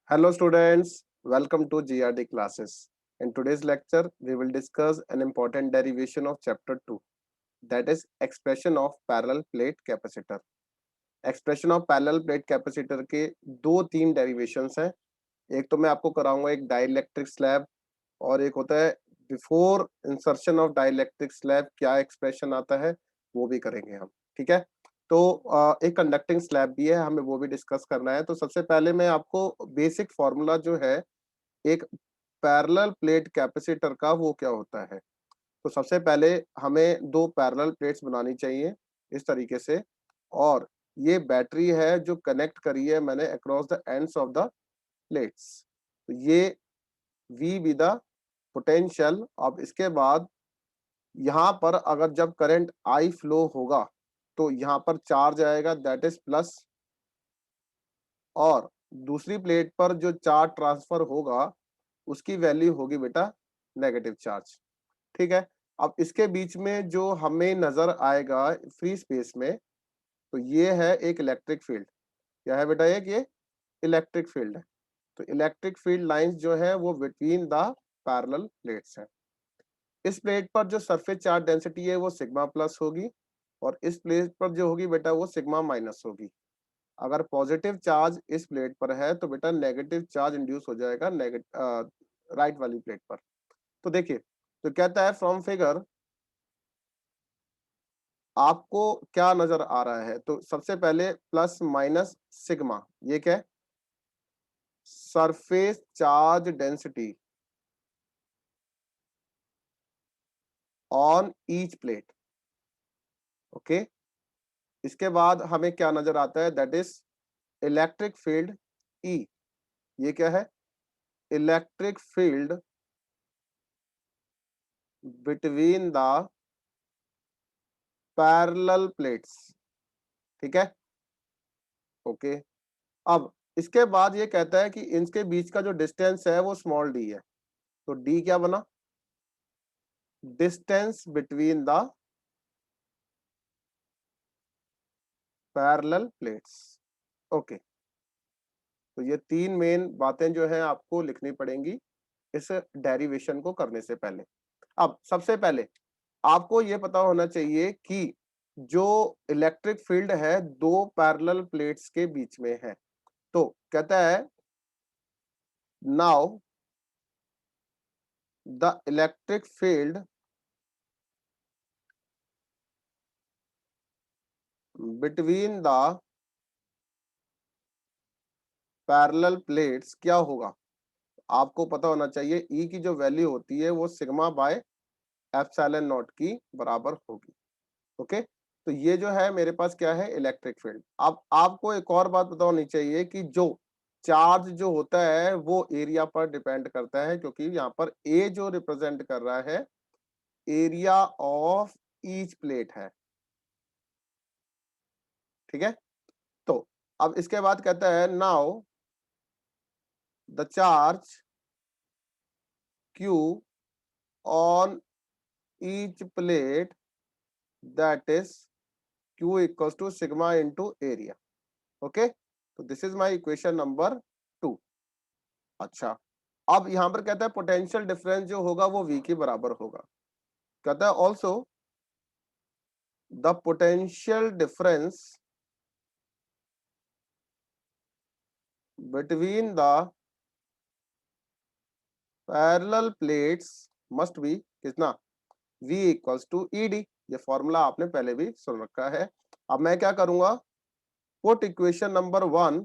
Hello students, welcome to GRD classes. In today's lecture, we will discuss an important derivation of chapter 2, that is expression of parallel plate capacitor. Expression of parallel plate capacitor के दो तीन derivations हैं. एक तो मैं आपको कराऊंगा एक डाइलेक्ट्रिक स्लैब और एक होता है before insertion of dielectric slab क्या एक्सप्रेशन आता है वो भी करेंगे हम. ठीक है. तो एक कंडक्टिंग स्लैब भी है, हमें वो भी डिस्कस करना है. तो सबसे पहले मैं आपको बेसिक फॉर्मूला जो है एक पैरेलल प्लेट कैपेसिटर का वो क्या होता है. तो सबसे पहले हमें दो पैरेलल प्लेट्स बनानी चाहिए इस तरीके से, और ये बैटरी है जो कनेक्ट करी है मैंने across the ends of the plates. तो ये वी बी द पोटेंशियल. अब इसके बाद यहाँ पर अगर जब करंट आई फ्लो होगा तो यहाँ पर चार्ज आएगा दैट इज प्लस, और दूसरी प्लेट पर जो चार्ज ट्रांसफर होगा उसकी वैल्यू होगी बेटा नेगेटिव चार्ज. ठीक है. अब इसके बीच में जो हमें नजर आएगा फ्री स्पेस में, तो ये है एक इलेक्ट्रिक फील्ड. क्या है बेटा? एक ये इलेक्ट्रिक फील्ड है. तो इलेक्ट्रिक फील्ड लाइंस जो है वो बिटवीन द पैरेलल प्लेट्स है. इस प्लेट पर जो सरफेस चार्ज डेंसिटी है वो सिग्मा प्लस होगी, और इस प्लेट पर जो होगी बेटा वो सिग्मा माइनस होगी. अगर पॉजिटिव चार्ज इस प्लेट पर है तो बेटा नेगेटिव चार्ज इंड्यूस हो जाएगा राइट वाली प्लेट पर. तो देखिए, तो कहता है फ्रॉम फिगर आपको क्या नजर आ रहा है. तो सबसे पहले प्लस माइनस सिग्मा, ये क्या है? Surface charge density on each plate. Okay. इसके बाद हमें क्या नजर आता है? That is electric field E. ये क्या है? Electric field between the parallel plates. ठीक है. ओके. अब इसके बाद ये कहता है कि इनके बीच का जो डिस्टेंस है वो स्मॉल डी है. तो डी क्या बना? Distance between the parallel plates. Okay. तो ये तीन मेन बातें जो है आपको लिखनी पड़ेंगी इस डेरिवेशन को करने से पहले. अब सबसे पहले आपको ये पता होना चाहिए कि जो इलेक्ट्रिक फील्ड है दो पैरेलल प्लेट्स के बीच में है. तो कहता है now the electric field between the parallel plates क्या होगा. आपको पता होना चाहिए ई की जो वैल्यू होती है वो सिग्मा बाय एप्सिलॉन नॉट की बराबर होगी. ओके. तो ये जो है मेरे पास क्या है? Electric field. अब आपको एक और बात पता होनी चाहिए कि जो चार्ज जो होता है वो एरिया पर डिपेंड करता है, क्योंकि यहाँ पर ए जो रिप्रेजेंट कर रहा है एरिया ऑफ ईच प्लेट है. ठीक है. तो अब इसके बाद कहता है now the charge Q on each plate that is Q equals to sigma into area. Okay. तो this is my equation number 2. अच्छा. अब यहां पर कहता है पोटेंशियल डिफरेंस जो होगा वो V के बराबर होगा. कहता है also the potential difference between the parallel plates must be कितना? V equals to ED. ये फॉर्मूला आपने पहले भी सुन रखा है. अब मैं क्या करूंगा? Put equation number 1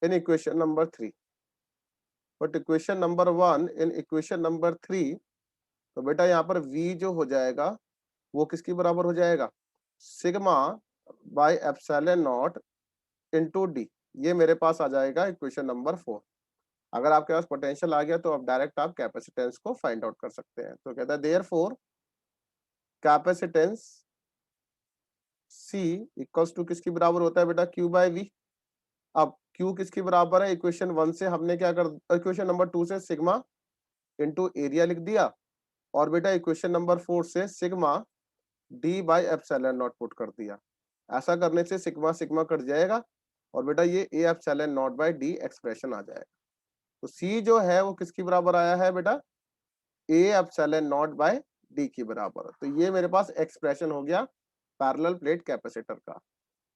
in equation number 3. Put equation number 1 in equation number 3. तो बेटा यहाँ पर V जो हो जाएगा वो किसकी बराबर हो जाएगा? Sigma by epsilon not into D. ये मेरे पास आ जाएगा इक्वेशन नंबर 4. अगर आपके पास पोटेंशियल आ गया तो अब डायरेक्ट आप कैपेसिटेंस को फाइंड आउट कर सकते हैं. तो कहता है therefore capacitance C equals to किसकी बराबर होता है बेटा? Q by V. अब क्यू किसकी बराबर है? इक्वेशन 1 से हमने क्या कर, इक्वेशन नंबर 2 से सिग्मा इनटू एरिया लिख दिया, और बेटा इक्वेशन नंबर 4 से sigma D by epsilon not put कर दिया. ऐसा करने से सिग्मा सिग्मा कट जाएगा और बेटा ये A epsilon naught by D expression आ जाएगा. तो सी जो है वो किसकी बराबर आया है बेटा, A epsilon naught by d की बराबर। तो ये मेरे पास एक्सप्रेशन हो गया पैरेलल प्लेट कैपेसिटर का।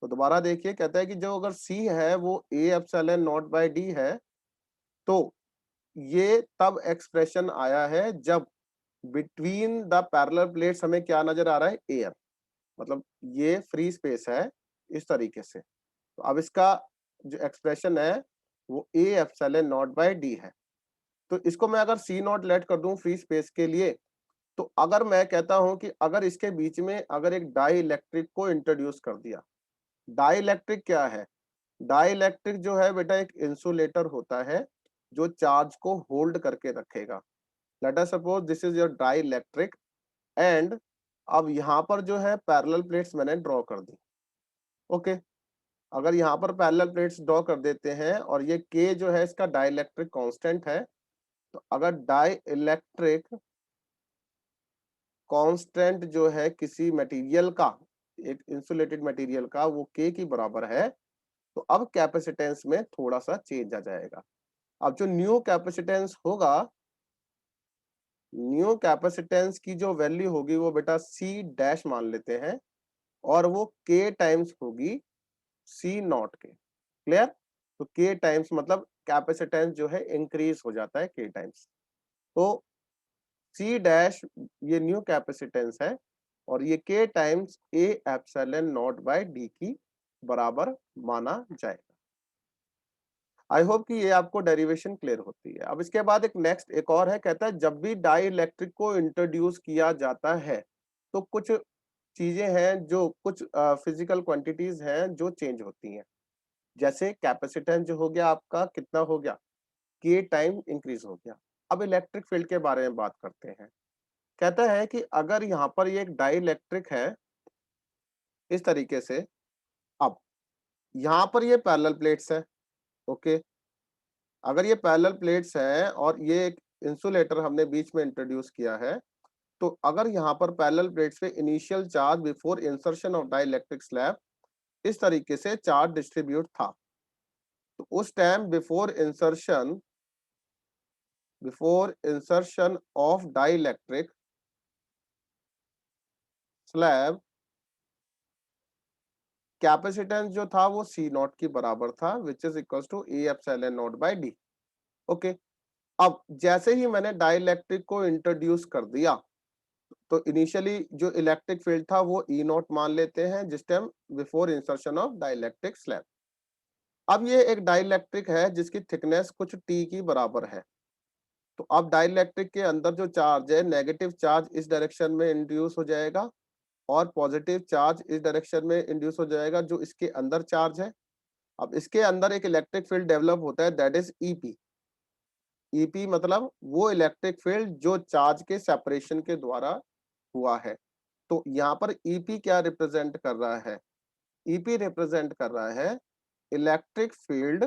तो दोबारा देखिए, कहता है कि जो अगर सी है वो A epsilon naught by d है, तो ये तब एक्सप्रेशन आया है जब बिटवीन द पैरेलल प्लेट्स हमें क्या नजर आ रहा है, एयर, मतलब ये फ्री स्पेस है इस तरीके से। तो अब इसका जो एक्सप्रेशन है वो A epsilon naught by d है। तो इसको मैं अगर सी नॉट लेट कर दूं फ्री स्पेस के लिए, तो अगर मैं कहता हूं कि अगर इसके बीच में अगर एक डाई इलेक्ट्रिक को इंट्रोड्यूस कर दिया। डाई इलेक्ट्रिक क्या है, डाई इलेक्ट्रिक जो है बेटा एक इंसुलेटर होता है जो चार्ज को होल्ड करके रखेगा। Let us suppose this is your dielectric, and अब यहाँ पर जो है पैरेलल प्लेट्स मैंने ड्रॉ कर दी। ओके, अगर यहाँ पर पैरेलल प्लेट्स ड्रॉ कर देते हैं और ये के जो है इसका डाई इलेक्ट्रिक कॉन्स्टेंट है, तो अगर डाई इलेक्ट्रिक कांस्टेंट जो है किसी मटेरियल का, एक इंसुलेटेड मटेरियल का, वो के की बराबर है, तो अब कैपेसिटेंस में थोड़ा सा चेंज आ जाएगा। अब जो न्यू कैपेसिटेंस होगा, न्यू कैपेसिटेंस की जो वैल्यू होगी वो बेटा सी डैश मान लेते हैं, और वो के टाइम्स होगी सी नॉट के। क्लियर? तो के टाइम्स मतलब कैपेसिटेंस जो है इंक्रीज हो जाता है के टाइम्स। तो सी डैश ये न्यू कैपेसिटेंस है, और ये K times A epsilon naught by d की बराबर माना जाएगा। आई होप कि ये आपको डेरिवेशन क्लियर होती है। अब इसके बाद एक नेक्स्ट एक और है, कहता है जब भी डाई इलेक्ट्रिक को इंट्रोड्यूस किया जाता है तो कुछ चीजें हैं, जो कुछ फिजिकल क्वांटिटीज हैं जो चेंज होती हैं। जैसे कैपेसिटेंस जो हो गया आपका कितना हो गया, के टाइम इंक्रीज हो गया। अब इलेक्ट्रिक फील्ड के बारे में बात करते हैं। कहता है कि अगर यहाँ पर ये एक डाई इलेक्ट्रिक है इस तरीके से, अब यहाँ पर ये पैरेलल प्लेट्स है। ओके, अगर ये पैरेलल प्लेट्स हैं और ये एक इंसुलेटर हमने बीच में इंट्रोड्यूस किया है, तो अगर यहाँ पर पैरेलल प्लेट्स पे initial charge before insertion of dielectric slab इस तरीके से चार्ज डिस्ट्रीब्यूट था, तो उस time before insertion of dielectric slab capacitance जो था वो सी नॉट की बराबर था, which is equal to A epsilon naught by d. Okay, अब जैसे ही मैंने डाई इलेक्ट्रिक को इंट्रोड्यूस कर दिया, तो इनिशियली जो इलेक्ट्रिक फील्ड था वो ई नॉट मान लेते हैं जिस time before insertion of dielectric slab. अब ये एक डाइलेक्ट्रिक है जिसकी थिकनेस कुछ टी की बराबर है। तो अब डाइलेक्ट्रिक के अंदर जो चार्ज है, नेगेटिव चार्ज इस डायरेक्शन में इंड्यूस हो जाएगा और पॉजिटिव चार्ज इस डायरेक्शन में इंड्यूस हो जाएगा जो इसके अंदर चार्ज है। अब इसके अंदर एक इलेक्ट्रिक फील्ड डेवलप होता है, दैट इज ईपी। ईपी मतलब वो इलेक्ट्रिक फील्ड जो चार्ज के सेपरेशन के द्वारा हुआ है। तो यहाँ पर ईपी क्या रिप्रेजेंट कर रहा है, ईपी रिप्रेजेंट कर रहा है electric field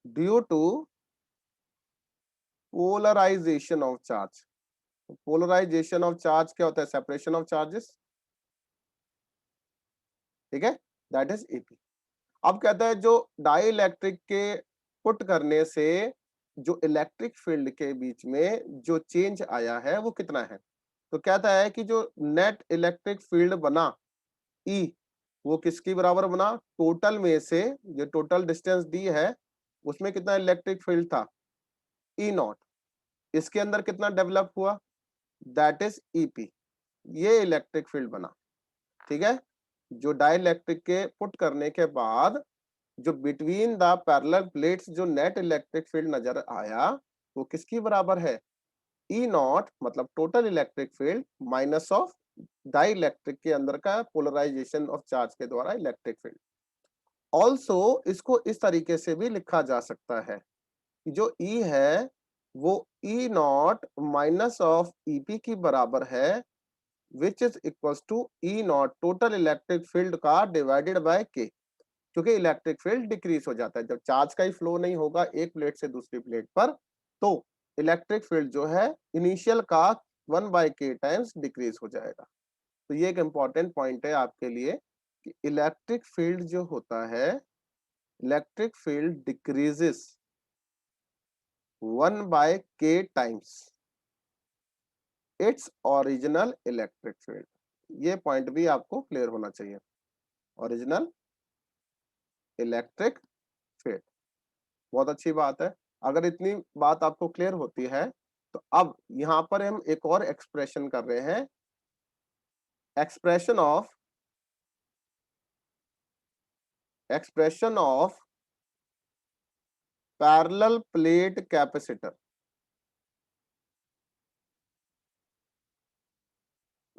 due to polarisation of charge. Polarisation of charge क्या होता है, सेपरेशन ऑफ चार्जेस। ठीक है, दैट इज ईपी। अब कहता है जो डाई इलेक्ट्रिक के पुट करने से जो इलेक्ट्रिक फील्ड के बीच में जो चेंज आया है वो कितना है। तो कहता है कि जो नेट इलेक्ट्रिक फील्ड बना ई, वो किसकी बराबर बना, टोटल में से जो टोटल डिस्टेंस दी है उसमें कितना इलेक्ट्रिक फील्ड था, ई नॉट, इसके अंदर कितना डेवलप हुआ, दैट इज ईपी। ये इलेक्ट्रिक फील्ड बना। ठीक है, जो डाइलेक्ट्रिक के पुट करने के बाद जो बिटवीन द पैरेलल प्लेट्स जो नेट इलेक्ट्रिक फील्ड नजर आया वो किसकी बराबर है, ई नॉट, मतलब total electric field minus of dielectric के अंदर का पोलराइजेशन ऑफ चार्ज के द्वारा इलेक्ट्रिक फील्ड। ऑल्सो इसको इस तरीके से भी लिखा जा सकता है कि जो ई है वो E naught minus of E P की बराबर है, which is equals to E naught total electric field का डिवाइडेड बाय के। क्योंकि इलेक्ट्रिक फील्ड डिक्रीज हो जाता है जब चार्ज का ही फ्लो नहीं होगा एक प्लेट से दूसरी प्लेट पर, तो इलेक्ट्रिक फील्ड जो है इनिशियल का 1/k टाइम्स डिक्रीज हो जाएगा। तो ये एक इंपॉर्टेंट पॉइंट है आपके लिए कि इलेक्ट्रिक फील्ड जो होता है, electric field decreases 1/k times its original electric field. ये पॉइंट भी आपको क्लियर होना चाहिए, ओरिजिनल इलेक्ट्रिक फील्ड। बहुत अच्छी बात है। अगर इतनी बात आपको क्लियर होती है तो अब यहां पर हम एक और एक्सप्रेशन कर रहे हैं, expression of parallel plate capacitor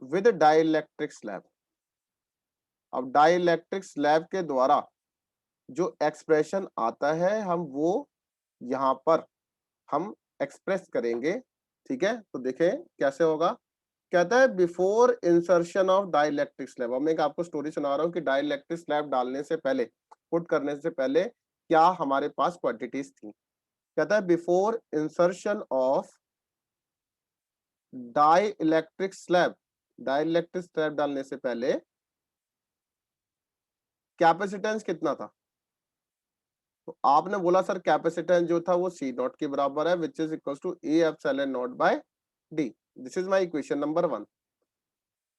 with dielectric slab. अब डाइलेक्ट्रिक स्लैब के द्वारा जो एक्सप्रेशन आता है हम वो यहां पर हम एक्सप्रेस करेंगे। ठीक है, तो देखें कैसे होगा। कहता है before insertion of dielectric slab. अब मैं एक आपको स्टोरी सुना रहा हूँ कि डाइलेक्ट्रिक स्लैब डालने से पहले, पुट करने से पहले क्या हमारे पास क्वांटिटीज थी। कहता है before insertion of dielectric slab, dielectric slab डालने से पहले कैपेसिटेंस कितना था। तो आपने बोला सर कैपेसिटेंस जो था वो सी नॉट के बराबर है, which is equal to A epsilon naught by d. This is my equation number 1।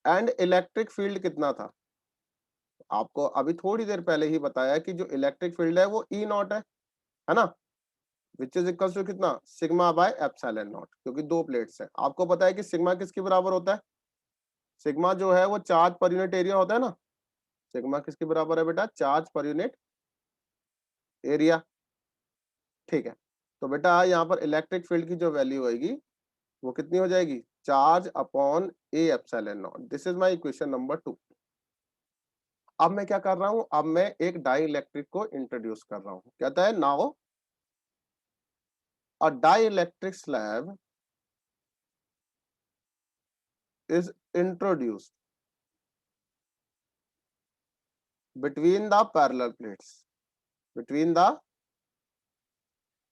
And electric field कितना था, आपको अभी थोड़ी देर पहले ही बताया कि जो इलेक्ट्रिक फील्ड है वो ई नॉट है ना, विच इज इक्वल टू कितना, सिग्मा बाय एप्सिलॉन नॉट, क्योंकि दो प्लेट्स है। आपको पता है कि सिग्मा किसके बराबर होता है, सिग्मा जो है वो चार्ज पर यूनिट एरिया होता है ना। सिग्मा किसके बराबर है बेटा, चार्ज पर यूनिट एरिया। ठीक है, तो बेटा यहाँ पर इलेक्ट्रिक फील्ड की जो वैल्यू आएगी वो कितनी हो जाएगी, charge upon A epsilon not. This is my equation number 2। अब मैं क्या कर रहा हूं, अब मैं एक डाई इलेक्ट्रिक को इंट्रोड्यूस कर रहा हूं। कहता है now a dielectric slab is introduced between the parallel plates, between the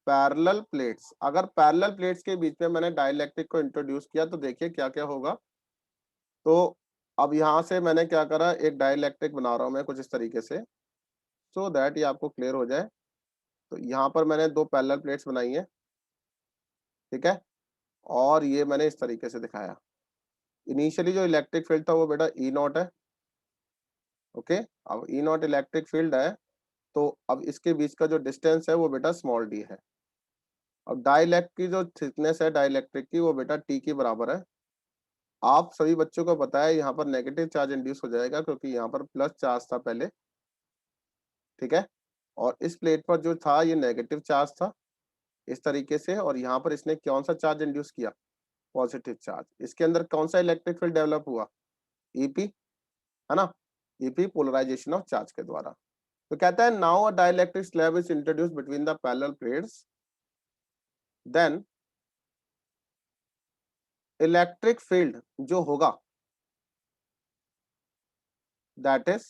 parallel plates. अगर पैरेलल प्लेट्स के बीच में मैंने डाइलेक्ट्रिक को इंट्रोड्यूस किया तो देखिए क्या क्या होगा। तो अब यहां से मैंने क्या करा, एक डाइलेक्ट्रिक बना रहा हूं मैं कुछ इस तरीके से, सो दैट ये आपको क्लियर हो जाए। तो यहाँ पर मैंने दो पैरेलल प्लेट्स बनाई है, ठीक है, और ये मैंने इस तरीके से दिखाया। इनिशियली जो इलेक्ट्रिक फील्ड था वो बेटा ई नॉट है। ओके, अब ई नॉट इलेक्ट्रिक फील्ड है, तो अब इसके बीच का जो डिस्टेंस है वो बेटा स्मॉल डी है। अब डाइलेक्ट की जो थिकनेस है डाइलेक्ट्रिक की वो बेटा टी के बराबर है। आप सभी बच्चों को पता है यहाँ पर नेगेटिव चार्ज इंड्यूस हो जाएगा क्योंकि यहाँ पर प्लस चार्ज था पहले, ठीक है, और इस प्लेट पर जो था ये नेगेटिव चार्ज था इस तरीके से, और यहाँ पर इसने कौन सा चार्ज इंड्यूस किया, पॉजिटिव चार्ज। इसके अंदर कौन सा इलेक्ट्रिक फील्ड डेवलप हुआ, ईपी, है ना, ईपी पोलराइजेशन ऑफ चार्ज के द्वारा। तो कहता है now a dielectric slab is introduced between the parallel plates, then electric field जो होगा that is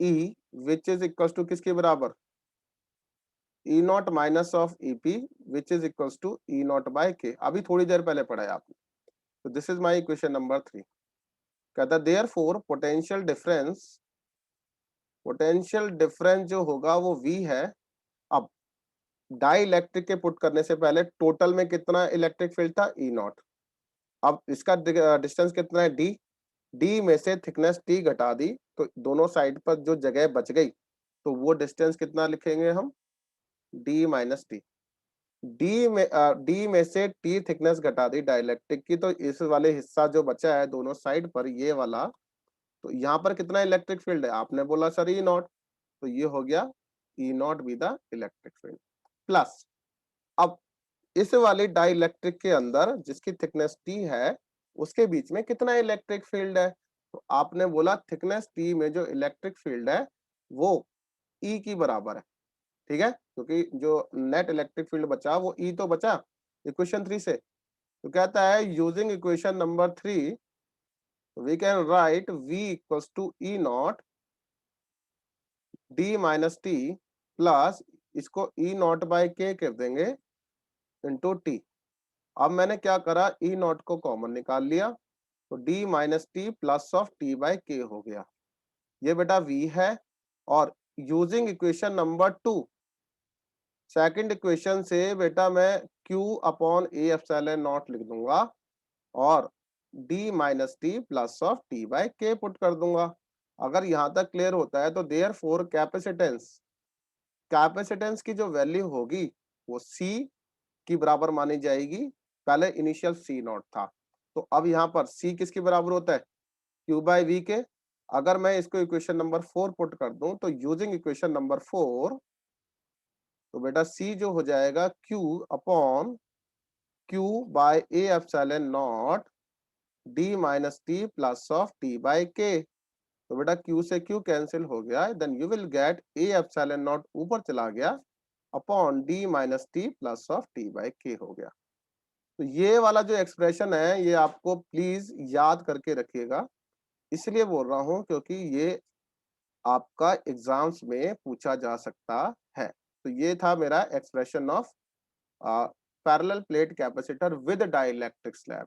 E, which is equal to किसके बराबर, E naught minus of EP, which is equal to E naught by K. अभी थोड़ी देर पहले पढ़ा है आपने। तो this is my equation number 3। कहता है देयरफॉर पोटेंशियल डिफरेंस जो होगा वो V है। अब डाई इलेक्ट्रिक के पुट करने से पहले टोटल में कितना इलेक्ट्रिक फील्ड था, ई नॉट। अब इसका डिस्टेंस कितना है, डी। डी में से थिकनेस टी घटा दी तो दोनों साइड पर जो जगह बच गई तो वो डिस्टेंस कितना लिखेंगे हम, डी माइनस टी। डी में से टी थिकनेस घटा दी डाइलेक्ट्रिक की, तो इस वाले हिस्सा जो बचा है दोनों साइड पर ये वाला, तो यहाँ पर कितना इलेक्ट्रिक फील्ड है, आपने बोला सर ई नॉट, तो ये हो गया E naught be the electric field plus. अब इस वाली डाई इलेक्ट्रिक के अंदर जिसकी थिकनेस टी है उसके बीच में कितना इलेक्ट्रिक फील्ड है, तो आपने बोला थिकनेस टी में जो इलेक्ट्रिक फील्ड है वो ई की बराबर है, ठीक है, क्योंकि जो नेट इलेक्ट्रिक फील्ड बचा वो ई तो बचा इक्वेशन 3 से। तो कहता है using equation number 3 we can write v equals to E naught d minus T plus, इसको ई नॉट बाय के कर देंगे इंटू टी। अब मैंने क्या करा, ई नॉट को कॉमन निकाल लिया तो d minus T plus of T by K हो गया। ये बेटा v है, और using equation number 2 second equation से बेटा मैं Q upon A epsilon naught लिख दूंगा और d minus T plus of T by K put कर दूंगा। अगर यहां तक क्लियर होता है तो देयर फोर कैपेसिटेंस कैपेसिटेंस की जो वैल्यू होगी वो C की बराबर मानी जाएगी। पहले इनिशियल C नॉट था, तो अब यहाँ पर C किसके बराबर होता है? Q बाई V के। अगर मैं इसको इक्वेशन नंबर 4 पुट कर दूं तो यूजिंग इक्वेशन नंबर 4, तो बेटा C जो हो जाएगा Q upon Q by A epsilon naught d minus T plus of T by K. तो बेटा Q से Q कैंसिल हो गया, then you will get A epsilon naught ऊपर चला गया upon d minus T plus of T by K हो गया। तो ये वाला जो एक्सप्रेशन है ये आपको प्लीज याद करके रखिएगा, इसलिए बोल रहा हूं क्योंकि ये आपका एग्जाम्स में पूछा जा सकता है। तो ये था मेरा expression of parallel plate capacitor with dielectric slab.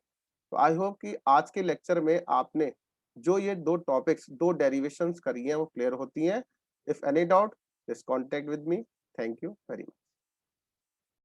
तो आई होप कि आज के लेक्चर में आपने जो ये दो टॉपिक्स, दो डेरिवेशंस करी हैं वो क्लियर होती हैं। If any doubt, please contact with me. Thank you very much.